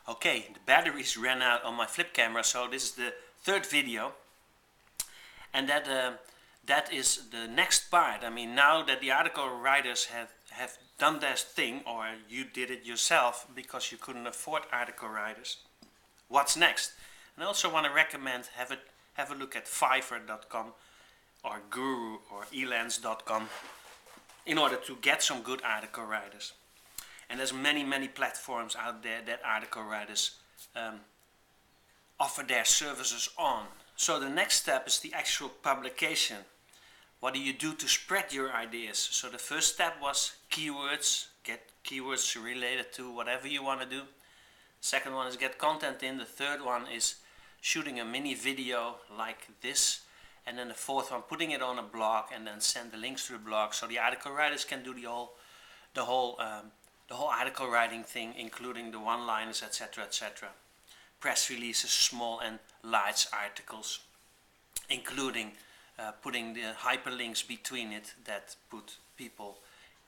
Okay, the batteries ran out on my flip camera, so this is the third video, and that is the next part. I mean, now that the article writers have done their thing, or you did it yourself because you couldn't afford article writers, what's next? And I also want to recommend have a look at Fiverr.com or Guru or elance.com in order to get some good article writers. And there's many platforms out there that article writers offer their services on. So the next step is the actual publication. What do you do to spread your ideas? So the first step was keywords. Get keywords related to whatever you want to do. Second one is get content in. The third one is shooting a mini video like this. And then the fourth one, putting it on a blog and then send the links to the blog so the article writers can do the whole article writing thing, including the one-liners, etc., etc. Press releases, small and large articles, including putting the hyperlinks between it that put people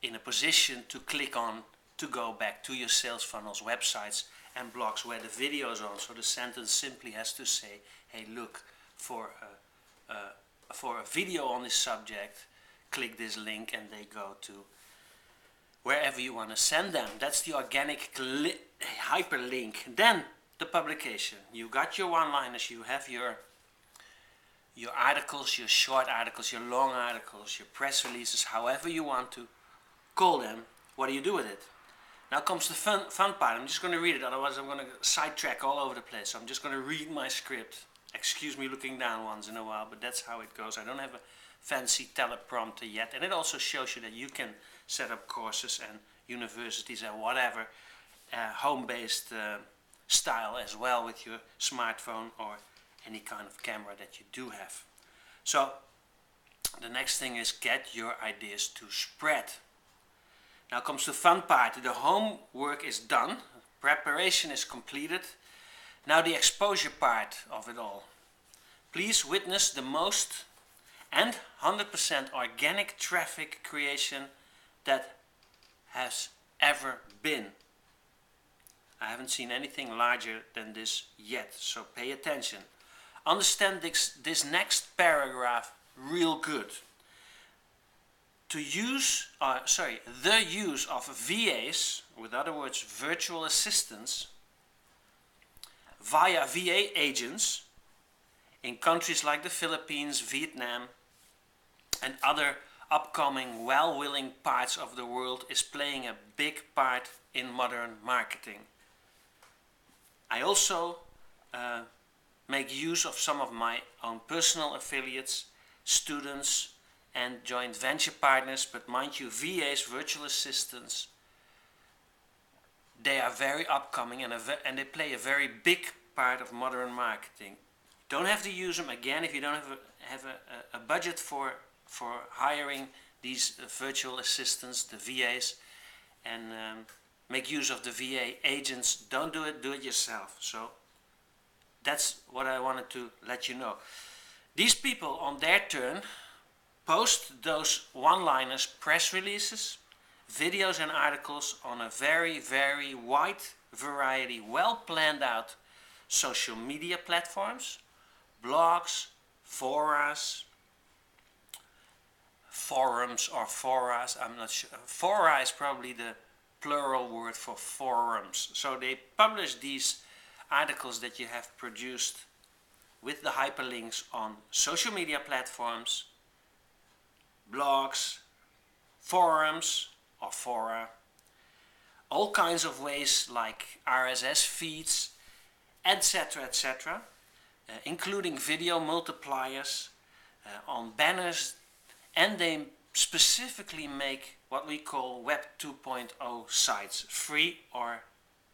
in a position to click on to go back to your sales funnels, websites and blogs where the video is on. So the sentence simply has to say, hey, look, for a video on this subject, click this link and they go to wherever you want to send them. That's the organic hyperlink. Then the publication. You got your one-liners, you have your articles, your short articles, your long articles, your press releases, however you want to call them. What do you do with it? Now comes the fun part. I'm just going to read it, otherwise I'm going to sidetrack all over the place. So I'm just going to read my script. Excuse me looking down once in a while, but that's how it goes. I don't have a fancy teleprompter yet, and it also shows you that you can set up courses and universities and whatever home-based style as well with your smartphone or any kind of camera that you do have. So the next thing is get your ideas to spread. Now comes the fun part. The homework is done, preparation is completed. Now the exposure part of it all. Please witness the most and 100% organic traffic creation that has ever been. I haven't seen anything larger than this yet, so pay attention. Understand this next paragraph real good. The use of VAs, with other words virtual assistants, via VA agents in countries like the Philippines, Vietnam and other upcoming well-willing parts of the world is playing a big part in modern marketing. I also make use of some of my own personal affiliates, students and joint venture partners, but mind you, VAs, virtual assistants, they are very upcoming and they play a very big part of modern marketing. Don't have to use them again if you don't have a budget for hiring these virtual assistants, the VAs, and make use of the VA agents. Don't do it yourself. So that's what I wanted to let you know. These people on their turn post those one-liners, press releases, videos and articles on a very wide variety, well planned out social media platforms, blogs, forums or foras, I'm not sure. Fora is probably the plural word for forums. So they publish these articles that you have produced with the hyperlinks on social media platforms, blogs, forums or fora, all kinds of ways like RSS feeds, etc., etc., including video multipliers on banners, and they specifically make what we call Web 2.0 sites, free or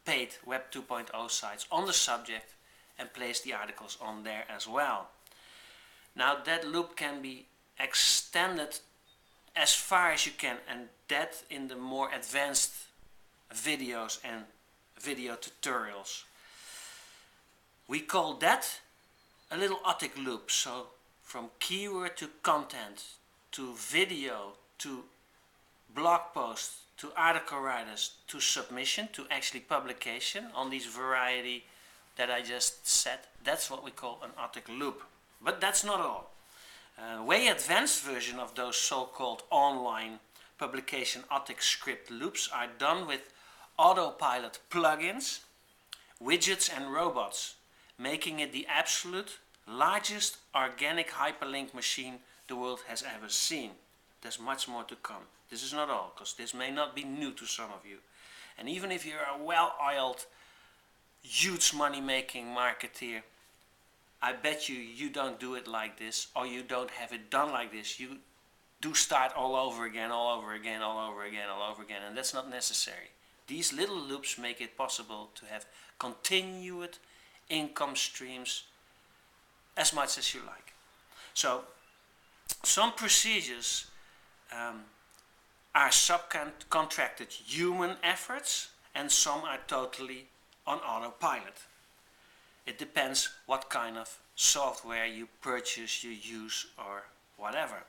paid Web 2.0 sites on the subject, and place the articles on there as well. Now that loop can be extended as far as you can, and that in the more advanced videos and video tutorials. We call that a little Otic loop. So from keyword to content, to video, to blog post, to article writers to submission, to actually publication on these variety that I just said. That's what we call an OTIC loop. But that's not all. Way advanced version of those so-called online publication OTIC script loops are done with autopilot plugins, widgets and robots, making it the absolute largest organic hyperlink machine the world has ever seen. There's much more to come. This is not all, because this may not be new to some of you. And even if you're a well-oiled, huge money-making marketeer, I bet you don't do it like this, or you don't have it done like this. You do start all over again, all over again, all over again, all over again, and that's not necessary. These little loops make it possible to have continued income streams as much as you like. So some procedures are subcontracted human efforts, and some are totally on autopilot. It depends what kind of software you purchase, you use, or whatever.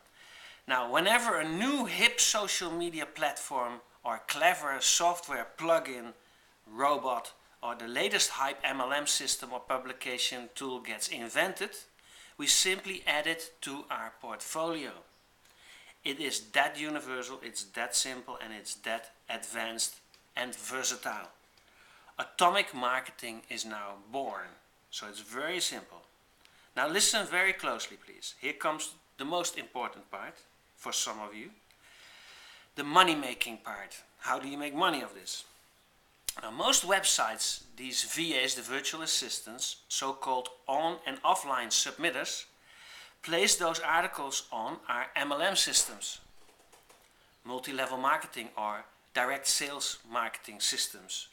Now, whenever a new hip social media platform or clever software plugin, robot, or the latest hype MLM system or publication tool gets invented, we simply add it to our portfolio. It is that universal, it's that simple, and it's that advanced and versatile. Atomic marketing is now born. So it's very simple. Now listen very closely, please. Here comes the most important part for some of you. The money-making part. How do you make money of this? Now most websites, these VAs, the virtual assistants, so-called on and offline submitters, place those articles on our MLM systems, multi-level marketing or direct sales marketing systems.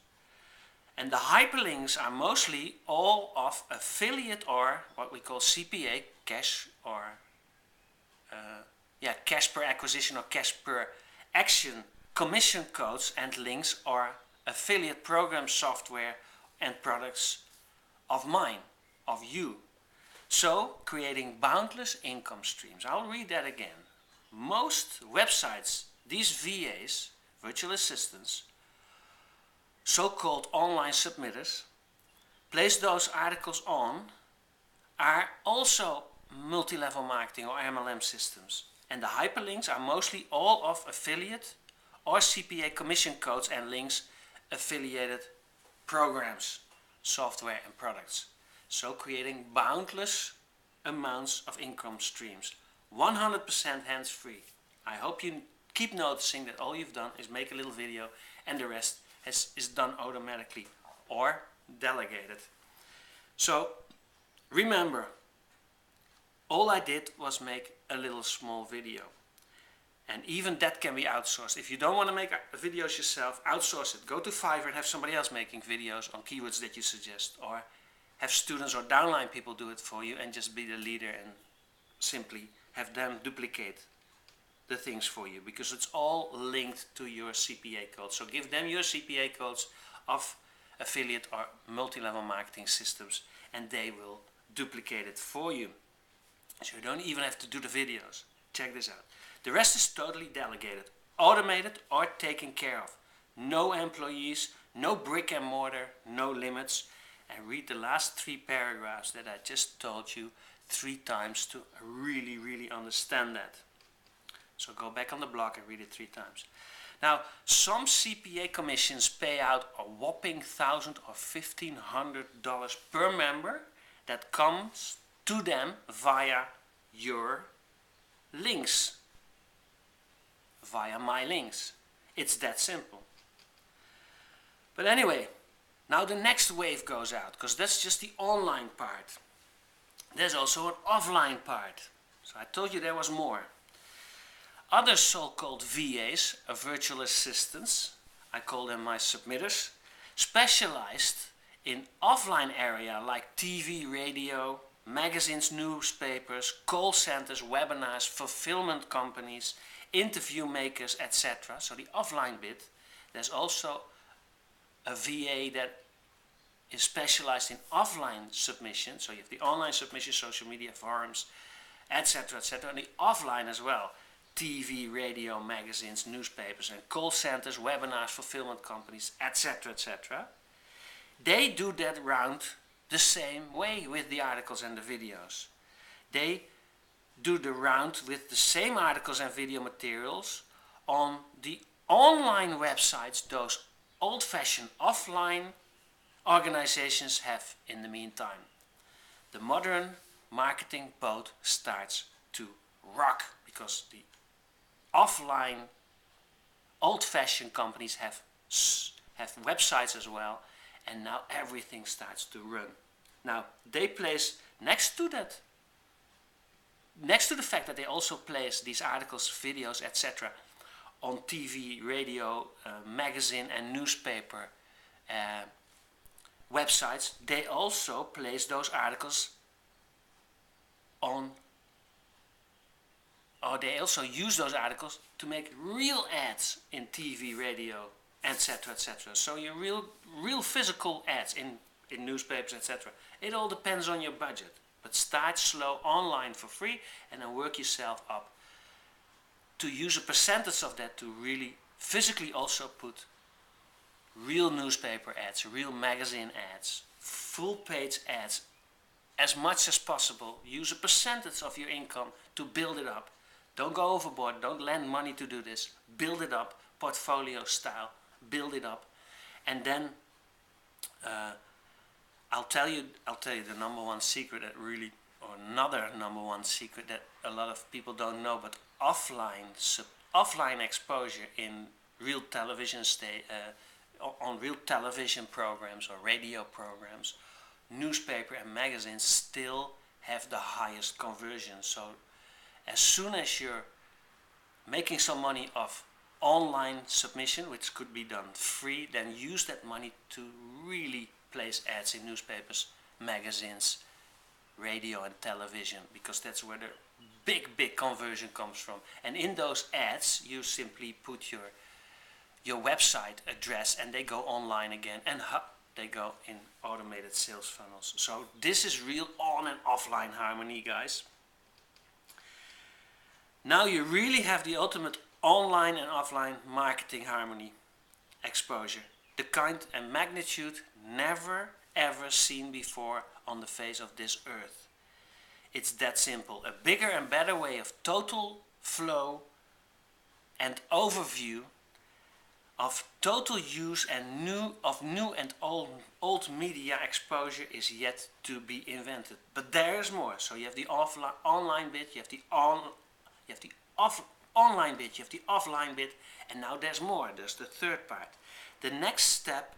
And the hyperlinks are mostly all of affiliate or what we call CPA, cash or cash per acquisition or cash per action commission codes and links or affiliate program software and products of mine, of you. So creating boundless income streams. I'll read that again. Most websites, these VAs, virtual assistants, so-called online submitters, place those articles on, are also multi-level marketing or MLM systems. And the hyperlinks are mostly all of affiliate or CPA commission codes and links affiliated programs, software and products. So creating boundless amounts of income streams. 100% hands-free. I hope you keep noticing that all you've done is make a little video and the rest is done automatically or delegated. So remember, all I did was make a little small video. And even that can be outsourced. If you don't want to make videos yourself, outsource it. Go to Fiverr and have somebody else making videos on keywords that you suggest. Or have students or downline people do it for you and just be the leader and simply have them duplicate the things for you, because it's all linked to your CPA codes. So give them your CPA codes of affiliate or multi-level marketing systems and they will duplicate it for you. So you don't even have to do the videos. Check this out. The rest is totally delegated, automated or taken care of. No employees, no brick and mortar, no limits. And read the last 3 paragraphs that I just told you 3 times to really understand that. So go back on the blog and read it 3 times. Now, some CPA commissions pay out a whopping $1,000 or $1,500 per member that comes to them via your links, via my links. It's that simple. But anyway, now the next wave goes out, because that's just the online part. There's also an offline part. So I told you there was more. Other so-called VAs, virtual assistants, I call them my submitters, specialized in offline area like TV, radio, magazines, newspapers, call centers, webinars, fulfillment companies, interview makers, etc. So the offline bit. There's also a VA that is specialized in offline submission. So you have the online submission, social media, forums, etc., etc., and the offline as well. TV, radio, magazines, newspapers and call centers, webinars, fulfillment companies, etc., etc. They do that round the same way with the articles and the videos. They do the round with the same articles and video materials on the online websites those old-fashioned offline organizations have in the meantime. The modern marketing boat starts to rock because the offline old-fashioned companies have websites as well, and now everything starts to run. Now they place next to the fact that they also place these articles, videos, etc. on TV, radio, magazine and newspaper websites, they also place those articles on, or they also use those articles to make real ads in TV, radio, etc., etc. So your real physical ads in newspapers, etc. It all depends on your budget. But start slow online for free and then work yourself up to use a percentage of that to really physically also put real newspaper ads, real magazine ads, full page ads, as much as possible. Use a percentage of your income to build it up. Don't go overboard, don't lend money to do this. Build it up, portfolio style, build it up. And then I'll tell you the number one secret that really, or another number one secret that a lot of people don't know, but offline exposure in real television on real television programs or radio programs, newspaper and magazines still have the highest conversion. So as soon as you're making some money off online submission, which could be done free, then use that money to really place ads in newspapers, magazines, radio and television, because that's where the big conversion comes from. And in those ads you simply put your website address and they go online again, and they go in automated sales funnels. So this is real on and offline harmony, guys. Now you really have the ultimate online and offline marketing harmony exposure, the kind and magnitude never ever seen before on the face of this earth. It's that simple. A bigger and better way of total flow and overview of total use and new and old media exposure is yet to be invented. But there is more. So you have the online bit, you have the online bit, you have the offline bit, and now there's more. There's the third part. The next step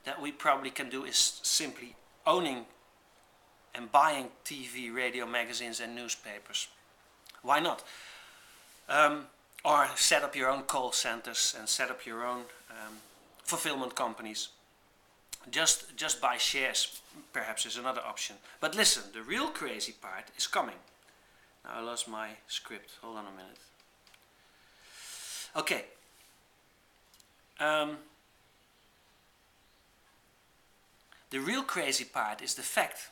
that we probably can do is simply owning and buying TV, radio, magazines and newspapers. Why not? Or set up your own call centers and set up your own fulfillment companies. Just buy shares perhaps is another option. But listen, the real crazy part is coming. Now I lost my script, hold on a minute. Okay. The real crazy part is the fact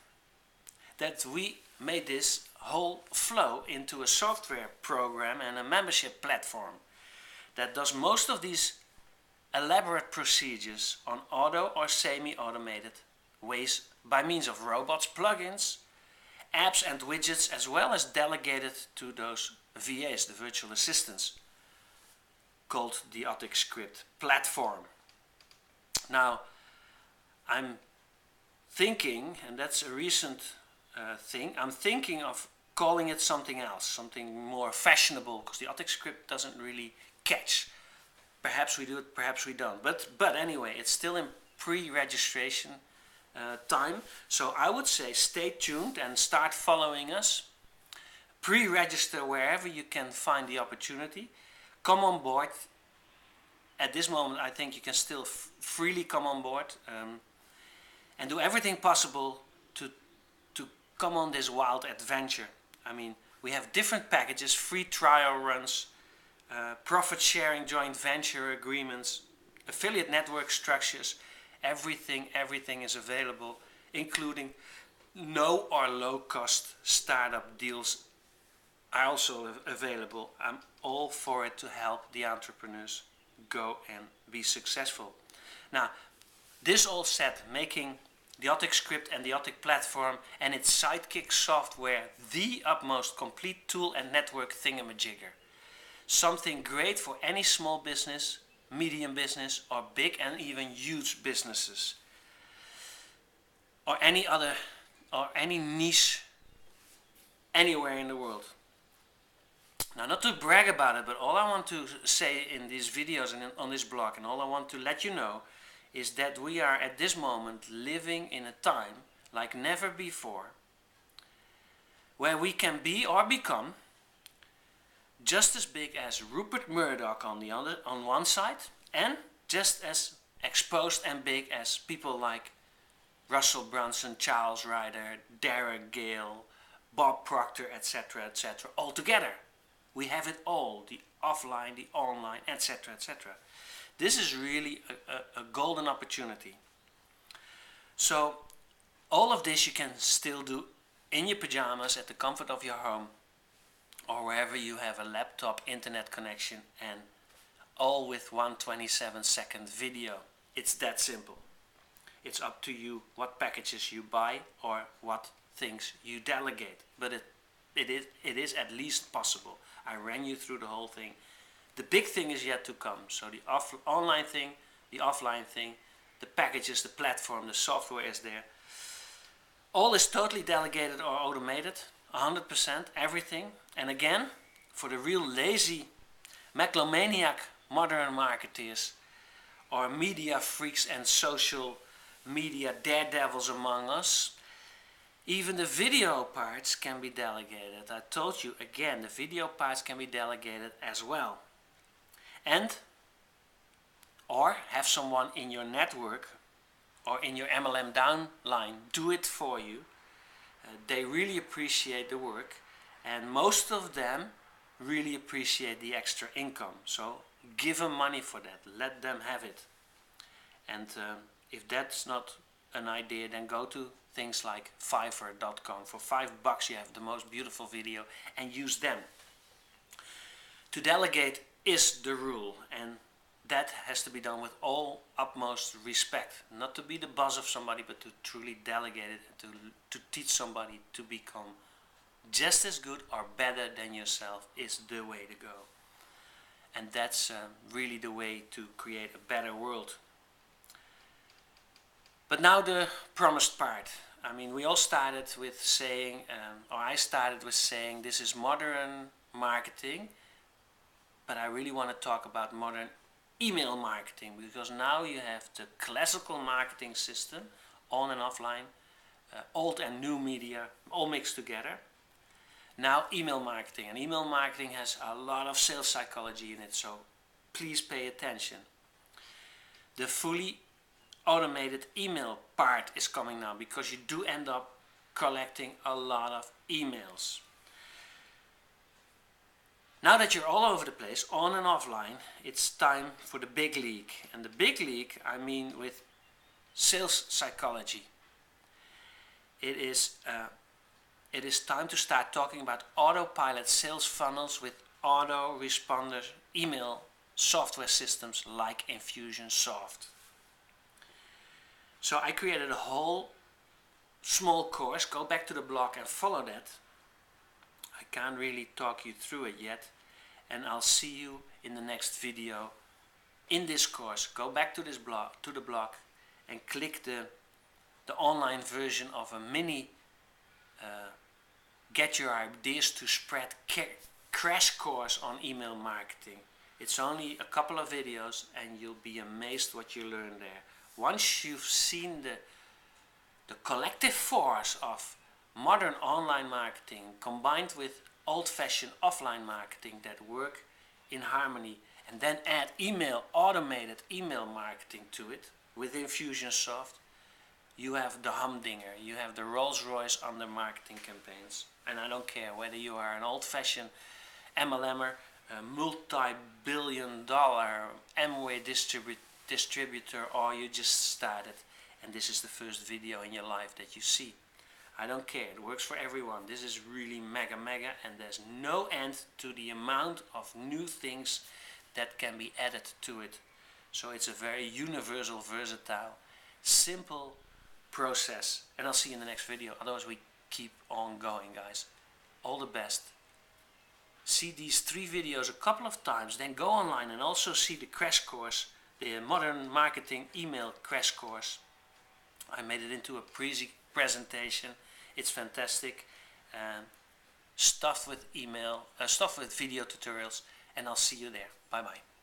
that we made this whole flow into a software program and a membership platform that does most of these elaborate procedures on auto or semi-automated ways by means of robots, plugins, apps and widgets, as well as delegated to those VAs, the virtual assistants, called the Script platform. Now, I'm thinking, and that's a recent thing, I'm thinking of calling it something else, something more fashionable, because the Script doesn't really catch. Perhaps we do it, perhaps we don't. But anyway, it's still in pre-registration time. So I would say stay tuned and start following us. Pre-register wherever you can find the opportunity. Come on board. At this moment, I think you can still freely come on board and do everything possible to come on this wild adventure. I mean, we have different packages, free trial runs, profit sharing joint venture agreements, affiliate network structures. Everything is available, including no or low cost startup deals are also available. I'm all for it to help the entrepreneurs go and be successful. Now, this all said, making the Autic script and the Autic platform and its sidekick software the utmost complete tool and network thingamajigger. Something great for any small business, medium business, or big and even huge businesses, or any niche anywhere in the world. Now, not to brag about it, but all I want to say in these videos and on this blog, and all I want to let you know, is that we are at this moment living in a time like never before, where we can be or become just as big as Rupert Murdoch on one side, and just as exposed and big as people like Russell Brunson, Charles Ryder, Derek Gale, Bob Proctor, etc., etc. all together. We have it all, the offline, the online, etc., etc. This is really a golden opportunity. So all of this you can still do in your pajamas at the comfort of your home, or wherever you have a laptop internet connection, and all with 127-second video. It's that simple. It's up to you what packages you buy or what things you delegate, but it is at least possible. I ran you through the whole thing. The big thing is yet to come. So the online thing, the offline thing, the packages, the platform, the software is there. All is totally delegated or automated, 100%, everything. And again, for the real lazy, megalomaniac modern marketers, or media freaks and social media daredevils among us, even the video parts can be delegated. I told you again, the video parts can be delegated as well. And or have someone in your network or in your MLM downline do it for you. They really appreciate the work, and most of them really appreciate the extra income. So give them money for that, let them have it. And if that's not an idea, then go to things like Fiverr.com. For $5 you have the most beautiful video, and use them. To delegate is the rule, and that has to be done with all utmost respect. Not to be the boss of somebody, but to truly delegate it, and to teach somebody to become just as good or better than yourself is the way to go. And that's really the way to create a better world. But now the promised part. I mean, we all started with saying, or I started with saying, this is modern marketing, but I really want to talk about modern email marketing, because now you have the classical marketing system, on and offline, old and new media, all mixed together. Now email marketing, and email marketing has a lot of sales psychology in it, so please pay attention. The fully automated email part is coming now, because you do end up collecting a lot of emails. Now that you're all over the place, on and offline, it's time for the big league. And the big league, I mean with sales psychology. It is time to start talking about autopilot sales funnels with autoresponder email software systems like Infusionsoft. So I created a whole small course. Go back to the blog and follow that. I can't really talk you through it yet, and I'll see you in the next video in this course. Go back to this blog, to the blog, and click the online version of a mini Get Your Ideas to Spread crash course on email marketing. It's only a couple of videos, and you'll be amazed what you learn there. Once you've seen the collective force of modern online marketing combined with old-fashioned offline marketing that work in harmony, and then add automated email marketing to it with Infusionsoft, you have the humdinger, you have the Rolls-Royce on the marketing campaigns. And I don't care whether you are an old-fashioned MLMer, a multi-billion-dollar Amway distributor, or you just started and this is the first video in your life that you see. I don't care, it works for everyone. This is really mega and there's no end to the amount of new things that can be added to it. So it's a very universal, versatile, simple process. And I'll see you in the next video. Otherwise we keep on going, guys. All the best. See these 3 videos a couple of times, then go online and also see the crash course, the Modern Marketing Email Crash Course. I made it into a Prezi presentation. It's fantastic, stuffed with video tutorials, and I'll see you there. Bye bye.